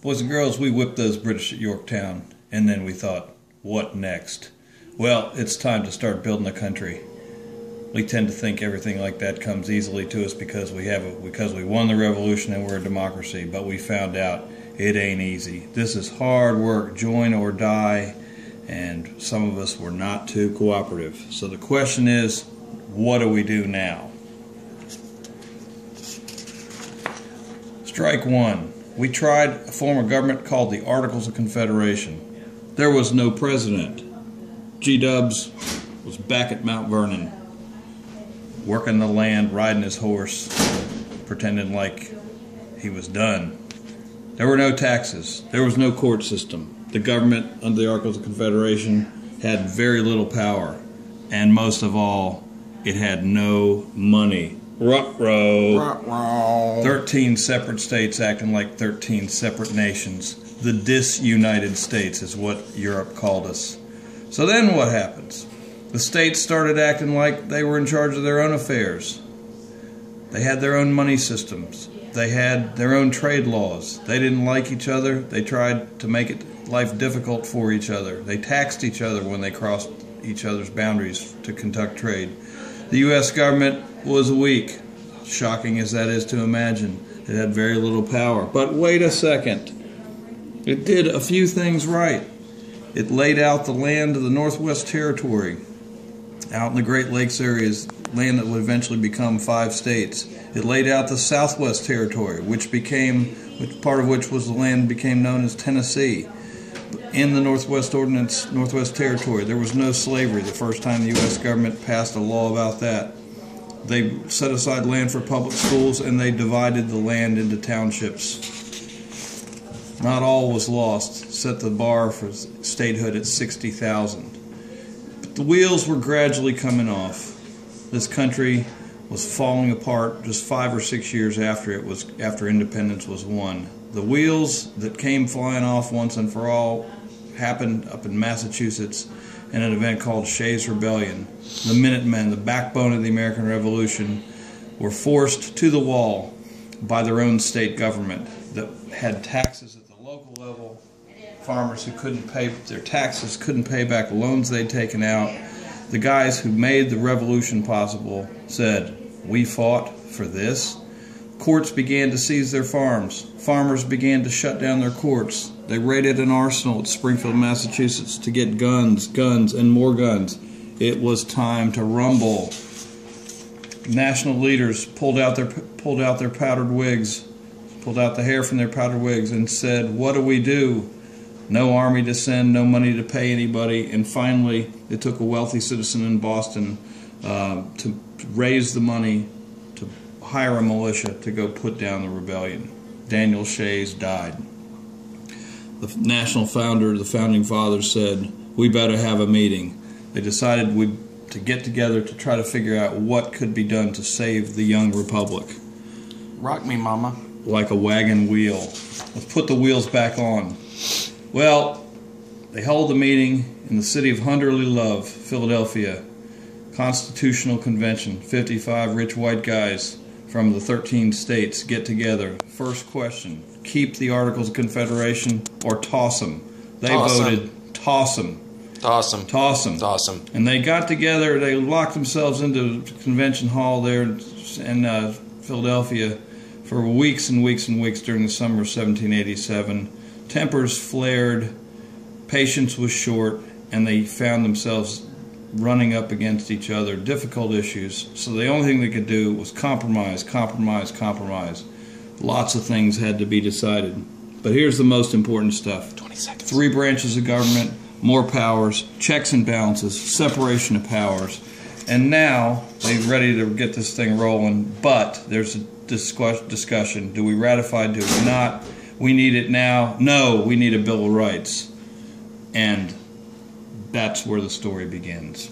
Boys and girls, we whipped those British at Yorktown, and then we thought, what next? Well, it's time to start building a country. We tend to think everything like that comes easily to us because we won the revolution and we're a democracy, but we found out it ain't easy. This is hard work, join or die, and some of us were not too cooperative. So the question is, what do we do now? Strike one. We tried a form of government called the Articles of Confederation. There was no president. G-Dubs was back at Mount Vernon, working the land, riding his horse, pretending like he was done. There were no taxes. There was no court system. The government, under the Articles of Confederation, had very little power. And most of all, it had no money. Ruh-roh. 13 separate states acting like 13 separate nations. The disunited states is what Europe called us. So then what happens? The states started acting like they were in charge of their own affairs. They had their own money systems. They had their own trade laws. They didn't like each other. They tried to make life difficult for each other. They taxed each other when they crossed each other's boundaries to conduct trade. The U.S. government was weak, shocking as that is to imagine. It had very little power. But wait a second. It did a few things right. It laid out the land of the Northwest Territory, out in the Great Lakes areas, land that would eventually become 5 states. It laid out the Southwest Territory, part of which was the land became known as Tennessee. In the Northwest Territory, there was no slavery the first time the U.S. government passed a law about that. They set aside land for public schools, and they divided the land into townships. Not all was lost. Set the bar for statehood at 60,000. But the wheels were gradually coming off. This country was falling apart just 5 or 6 years after independence was won. The wheels that came flying off once and for all happened up in Massachusetts in an event called Shays' Rebellion. The Minutemen, the backbone of the American Revolution, were forced to the wall by their own state government that had taxes at the local level. Farmers who couldn't pay their taxes, couldn't pay back the loans they'd taken out. The guys who made the revolution possible said, "We fought for this." Courts began to seize their farms. Farmers began to shut down their courts. They raided an arsenal at Springfield, Massachusetts to get guns, and more guns. It was time to rumble. National leaders pulled out their powdered wigs, pulled out the hair from their powdered wigs and said, "What do we do?" No army to send, no money to pay anybody, and finally it took a wealthy citizen in Boston to raise the money to hire a militia to go put down the rebellion. Daniel Shays died. The national founder, the founding fathers said, "We better have a meeting." They decided to get together to try to figure out what could be done to save the young republic. Rock me, mama. Like a wagon wheel. Let's put the wheels back on. Well, they hold the meeting in the city of Hunterly Love, Philadelphia. Constitutional Convention. 55 rich white guys from the 13 states get together. First question, keep the Articles of Confederation or toss them? They voted toss them. Toss them. Toss them. Toss them. And they got together, they locked themselves into the convention hall there in Philadelphia for weeks and weeks and weeks during the summer of 1787. Tempers flared, patience was short, and they found themselves running up against each other, difficult issues. So the only thing they could do was compromise, compromise, compromise. Lots of things had to be decided. But here's the most important stuff. 20 seconds. 3 branches of government, more powers, checks and balances, separation of powers. And now they're ready to get this thing rolling, but there's a discussion. Do we ratify, do we not? We need it now. No, we need a Bill of Rights. And that's where the story begins.